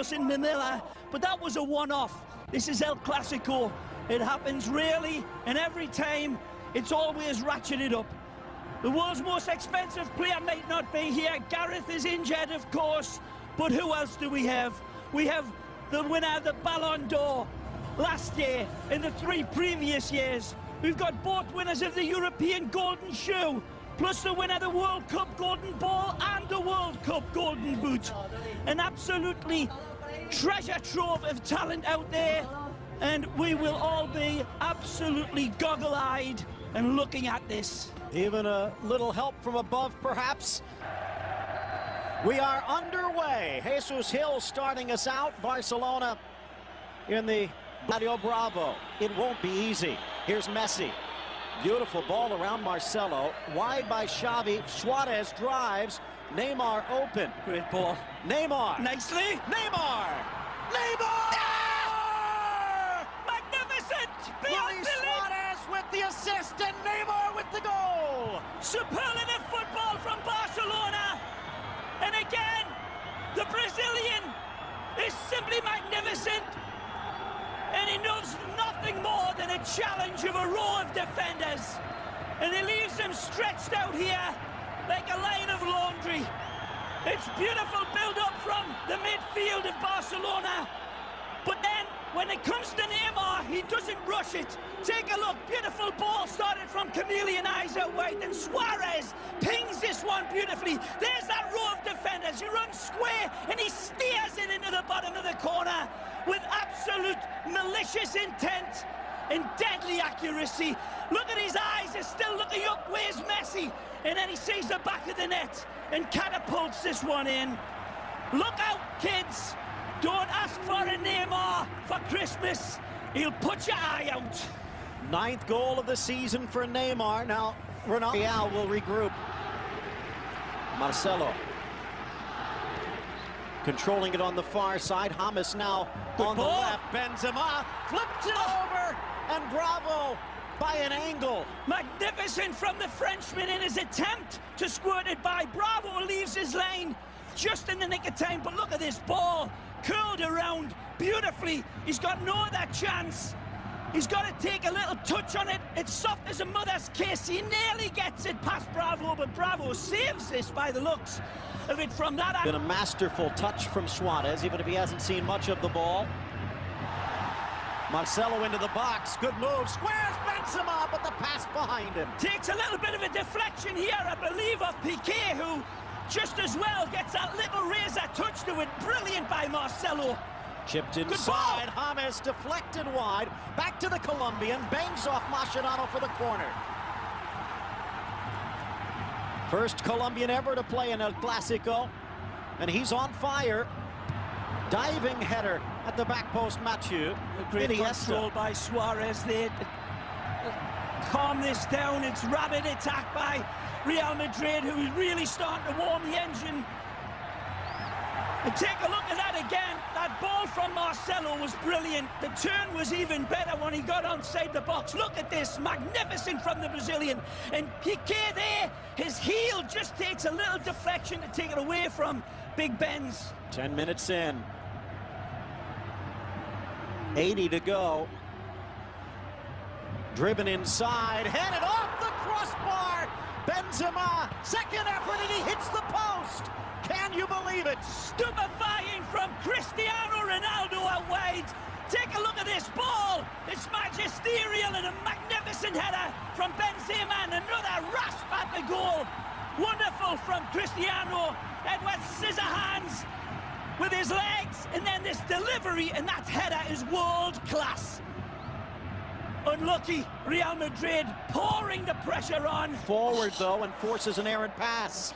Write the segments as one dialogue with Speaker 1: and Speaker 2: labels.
Speaker 1: course, in Manila, but that was a one-off. This is El Clasico. It happens rarely, and every time, it's always ratcheted up. The world's most expensive player might not be here. Gareth is injured, of course, but who else do we have? We have the winner of the Ballon d'Or last year and the 3 previous years. We've got both winners of the European Golden Shoe, plus the winner of the World Cup Golden Ball and the World Cup Golden Boot. An absolutely treasure trove of talent out there, and we will all be absolutely goggle-eyed and looking at this.
Speaker 2: Even a little help from above, perhaps. We are underway. Jesus Hill starting us out. Barcelona in the Barrio Bravo. It won't be easy. Here's Messi. Beautiful ball around Marcelo. Wide by Xavi. Suarez drives. Neymar open.
Speaker 1: Great ball.
Speaker 2: Neymar.
Speaker 1: Nicely.
Speaker 2: Neymar. Neymar!
Speaker 1: Ah! Magnificent! Beyond
Speaker 2: Luis
Speaker 1: belief!
Speaker 2: Suarez with the assist and Neymar with the goal.
Speaker 1: Superlative football from Barcelona. And again, the Brazilian is simply magnificent. And he knows nothing more than a challenge of a row of defenders. And he leaves them stretched out here like a line of laundry. It's beautiful build-up from the midfield of Barcelona. But then, when it comes to Neymar, he doesn't rush it. Take a look, beautiful ball started from Chameleon eyes out wide, and Suarez pings this one beautifully. There's that row of defenders. He runs square, and he steers it into the bottom of the corner with absolute malicious intent and deadly accuracy. Look at his eyes, they're still looking up. Where's Messi? And then he sees the back of the net and catapults this one in. Look out, kids. Don't ask for a Neymar for Christmas. He'll put your eye out.
Speaker 2: 9th goal of the season for Neymar. Now, Ronaldo will regroup. Marcelo. Controlling it on the far side. James now on the left. Benzema flips it over. And Bravo by an angle.
Speaker 1: Magnificent from the Frenchman in his attempt to squirt it by. Bravo leaves his lane just in the nick of time. But look at this ball. Curled around beautifully. He's got no other chance. He's got to take a little touch on it. It's soft as a mother's kiss. He nearly gets it past Bravo, but Bravo saves this by the looks of it from that angle.
Speaker 2: Been a masterful touch from Suarez, even if he hasn't seen much of the ball. Marcelo into the box. Good move. Squares Benzema, but the pass behind him.
Speaker 1: Takes a little bit of a deflection here, I believe, of Piqué, who just as well gets that little razor touch to it. Brilliant by Marcelo.
Speaker 2: Chipped inside. James deflected wide. Back to the Colombian. Bangs off Mascherano for the corner. First Colombian ever to play in El Clasico. And he's on fire. Diving header at the back post, Mathieu.
Speaker 1: Great control by Suarez there. Calm this down. It's rabid attack by Real Madrid, who is really starting to warm the engine. And take a look at that again. That ball from Marcelo was brilliant. The turn was even better when he got outside the box. Look at this, magnificent from the Brazilian. And Piqué there, his heel just takes a little deflection to take it away from Big Ben's.
Speaker 2: 10 minutes in. 80 to go. Driven inside, headed off the crossbar. Benzema, second effort, and he hits the post. Can you believe it?
Speaker 1: Stupefying from Cristiano Ronaldo out wide. Take a look at this ball. It's magisterial and a magnificent header from Benzema, and another rasp at the goal. Wonderful from Cristiano. Edward Scissorhands with his legs, and then this delivery, and that header is world class. Unlucky, Real Madrid pouring the pressure on.
Speaker 2: Forward, though, and forces an errant pass.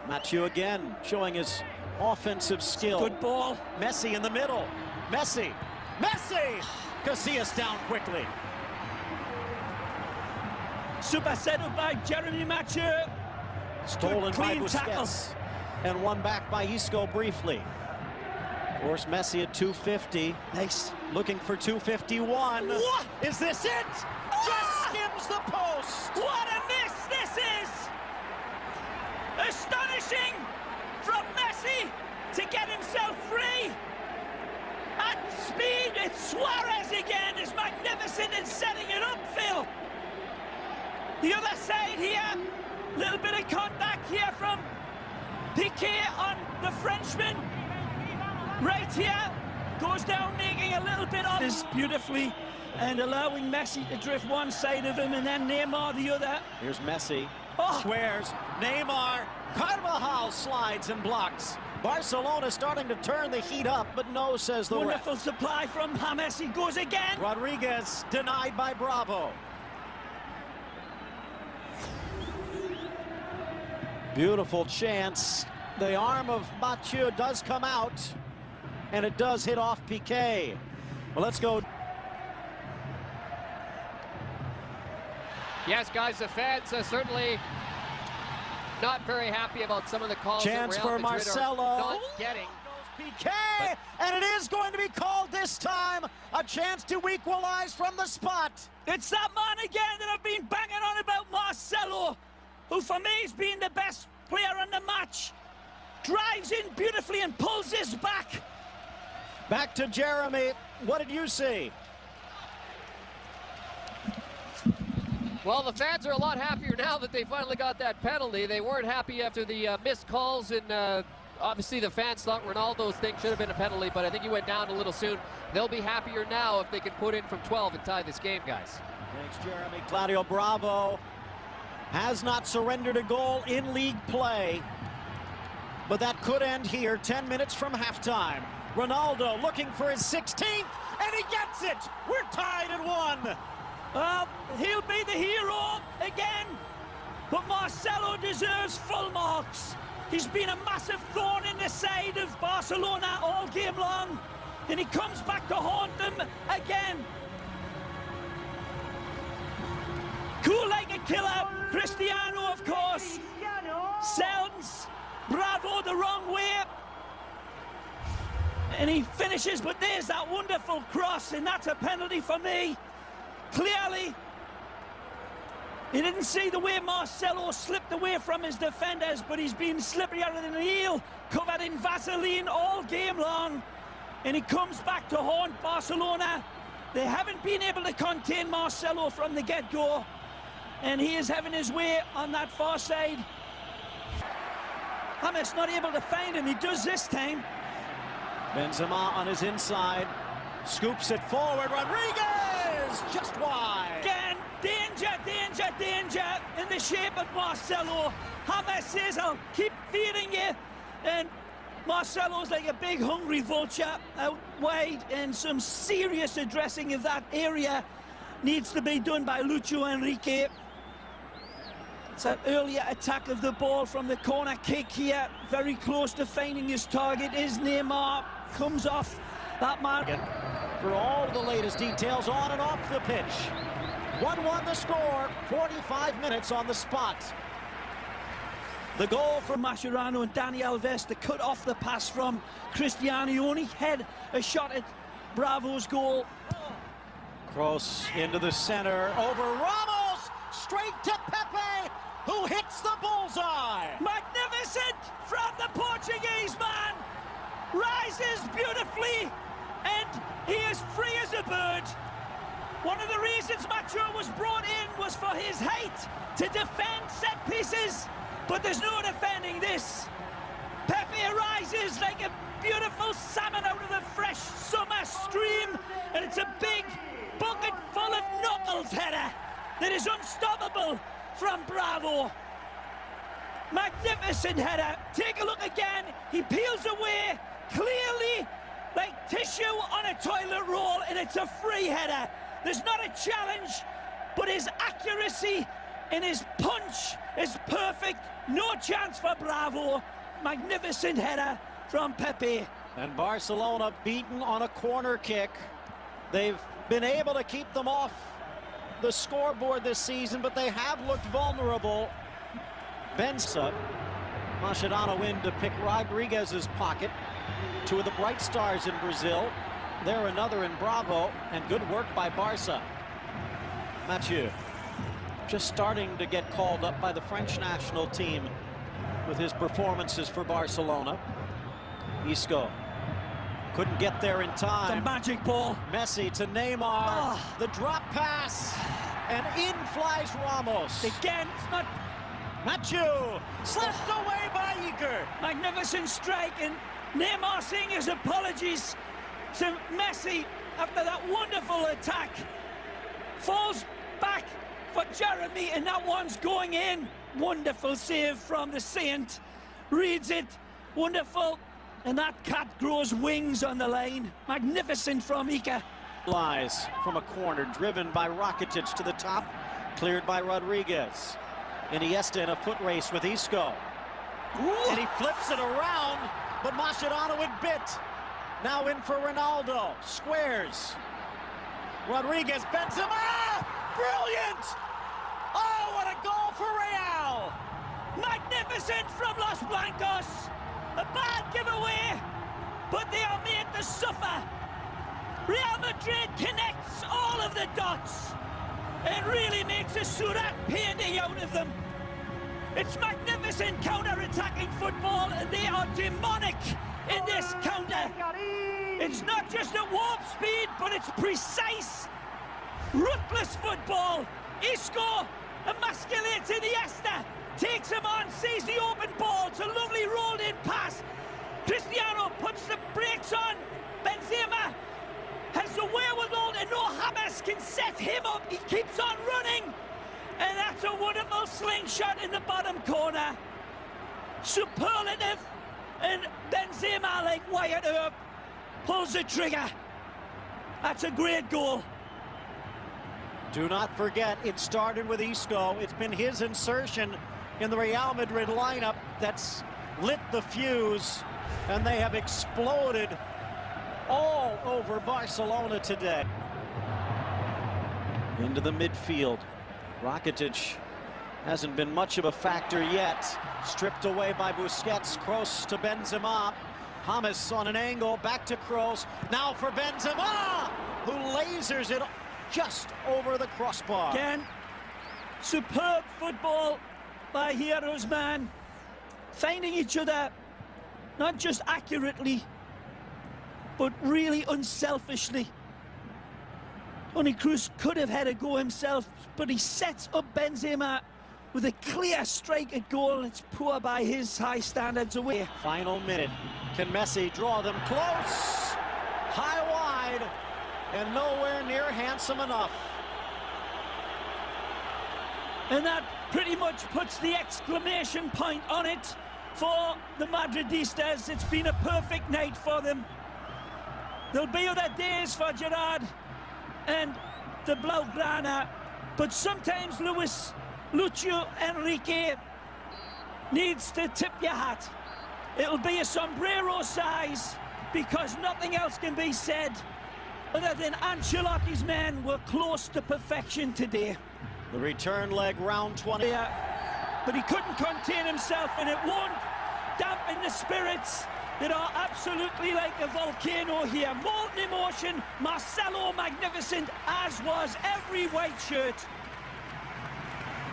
Speaker 2: Mathieu again showing his offensive skill.
Speaker 1: Good ball.
Speaker 2: Messi in the middle. Messi. Messi! Casillas down quickly.
Speaker 1: Super set up by Jeremy Mathieu.
Speaker 2: Stolen by Busquets.
Speaker 1: Tackle.
Speaker 2: And one back by Isco briefly. Of course, Messi at 250.
Speaker 1: Nice.
Speaker 2: Looking for 251.
Speaker 1: What?
Speaker 2: Is this it? Just skims the post.
Speaker 1: What a miss this is! Astonishing from Messi to get himself free. The other side here, little bit of contact here from Piqué on the Frenchman. Right here, goes down making a little bit of this beautifully and allowing Messi to drift one side of him and then Neymar the other.
Speaker 2: Here's Messi,
Speaker 1: Oh.
Speaker 2: swears, Neymar, Carvajal slides and blocks. Barcelona starting to turn the heat up, but no, says the ref.
Speaker 1: Wonderful supply from James. He goes again.
Speaker 2: Rodriguez denied by Bravo. Beautiful chance. The arm of Mathieu does come out, and it does hit off Piqué. Well, let's go.
Speaker 3: Yes, guys, the fans are certainly not very happy about some of the calls
Speaker 2: Chance
Speaker 3: that
Speaker 2: for
Speaker 3: Real Madrid
Speaker 2: Marcelo.
Speaker 3: are not getting.
Speaker 2: Piqué, and it is going to be called this time. A chance to equalize from the spot.
Speaker 1: It's that man again that I've been banging on about, Marcelo, who for me has been the best player in the match. Drives in beautifully and pulls this back.
Speaker 2: Back to Jeremy. What did you see?
Speaker 3: Well, the fans are a lot happier now that they finally got that penalty. They weren't happy after the missed calls, and obviously the fans thought Ronaldo's thing should have been a penalty, but I think he went down a little soon. They'll be happier now if they can put in from 12 and tie this game, guys.
Speaker 2: Thanks, Jeremy. Claudio Bravo has not surrendered a goal in league play, but that could end here 10 minutes from halftime. Ronaldo looking for his 16th, and he gets it! We're tied at 1.
Speaker 1: Well, he'll be the hero again, but Marcelo deserves full marks. He's been a massive thorn in the side of Barcelona all game long, and he comes back to haunt them again. Cool like a killer, Cristiano, of course, sends Bravo the wrong way, and he finishes, but there's that wonderful cross, and that's a penalty for me. Clearly, he didn't see the way Marcelo slipped away from his defenders, but he's been slipperier than an eel, covered in Vaseline all game long, and he comes back to haunt Barcelona. They haven't been able to contain Marcelo from the get-go, and he is having his way on that far side. James not able to find him. He does this time.
Speaker 2: Benzema on his inside, scoops it forward. Rodriguez just wide.
Speaker 1: Again, danger, danger, danger in the shape of Marcelo. James says, I'll keep feeding you. And Marcelo's like a big hungry vulture out wide, and some serious addressing of that area needs to be done by Lucho Enrique. It's an earlier attack of the ball from the corner kick here. Very close to finding his target is Neymar. Comes off that man.
Speaker 2: For all the latest details on and off the pitch. 1-1 the score, 45 minutes on the spot.
Speaker 1: The goal from Mascherano and Dani Alves to cut off the pass from Cristiano. He only had a shot at Bravo's goal.
Speaker 2: Cross into the center, over Ramos, straight to Pepe, who hits the bullseye.
Speaker 1: Magnificent from the Portuguese man. Rises beautifully, and he is free as a bird. One of the reasons Macho was brought in was for his height to defend set pieces, but there's no defending this. Pepe rises like a beautiful salmon out of the fresh summer stream, and it's a big bucket full of knuckles header that is unstoppable from Bravo. Magnificent header. Take a look again. He peels away clearly like tissue on a toilet roll, and it's a free header. There's not a challenge, but his accuracy and his punch is perfect. No chance for Bravo. Magnificent header from Pepe.
Speaker 2: And Barcelona beaten on a corner kick. They've been able to keep them off the scoreboard this season, but they have looked vulnerable. Benza, Mascherano in to pick Rodriguez's pocket. Two of the bright stars in Brazil. There another in Bravo, and good work by Barca. Mathieu just starting to get called up by the French national team with his performances for Barcelona. Isco couldn't get there in time.
Speaker 1: The magic ball.
Speaker 2: Messi to Neymar. The drop pass. and in flies Ramos.
Speaker 1: Again, it's not
Speaker 2: Mathieu, slipped away by Iker.
Speaker 1: magnificent strike, and Neymar saying his apologies to Messi after that wonderful attack. Falls back for Jeremy, and that one's going in. Wonderful save from the Saint. Reads it, wonderful. And that cat grows wings on the line. Magnificent from Iker.
Speaker 2: Lies from a corner, driven by Rakitic to the top, cleared by Rodriguez. Iniesta in a foot race with Isco.
Speaker 1: Ooh.
Speaker 2: And he flips it around, but Mascherano with bit. Now in for Ronaldo. Squares. Rodriguez, Benzema! Brilliant! Oh, what a goal for Real!
Speaker 1: Magnificent from Los Blancos. A bad giveaway, but they are made to suffer. Real Madrid connects all of the dots and really makes a Surat painting out of them. It's magnificent counter-attacking football, and they are demonic in this counter. It's not just at warp speed, but it's precise, ruthless football. Isco emasculates Iniesta, takes him on, sees the open ball. It's a lovely rolled-in pass. Cristiano puts the brakes on. Benzema has the wherewithal, and no Hamas can set him up. He keeps on running, and that's a wonderful slingshot in the bottom corner. Superlative, and Benzema, like Wyatt Earp, pulls the trigger. That's a great goal.
Speaker 2: Do not forget, it started with Isco. It's been his insertion in the Real Madrid lineup that's lit the fuse, and they have exploded all over Barcelona today. Into the midfield. Rakitic hasn't been much of a factor yet. Stripped away by Busquets. Kroos to Benzema. Hamas on an angle, back to Kroos. Now for Benzema, who lasers it just over the crossbar.
Speaker 1: Again, superb football by Heroes man. Finding each other, not just accurately, but really unselfishly. Toni Kroos could have had a go himself, but he sets up Benzema with a clear strike at goal. It's poor by his high standards away.
Speaker 2: Final minute. Can Messi draw them close? High wide, and nowhere near handsome enough.
Speaker 1: And that pretty much puts the exclamation point on it for the Madridistas. It's been a perfect night for them. There'll be other days for Gerard and the Blaugrana, but sometimes Lucio Enrique needs to tip your hat. It'll be a sombrero size, because nothing else can be said other than Ancelotti's men were close to perfection today.
Speaker 2: The return leg, round 20.
Speaker 1: But he couldn't contain himself, and it won't dampen the spirits that are absolutely like a volcano here. Molten emotion. Marcelo magnificent, as was every white shirt.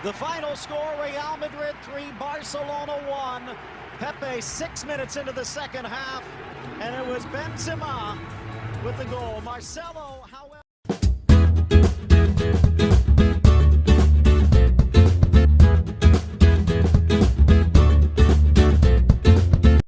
Speaker 2: The final score, Real Madrid 3, Barcelona 1. Pepe 6 minutes into the second half, and it was Benzema with the goal. Marcelo, however...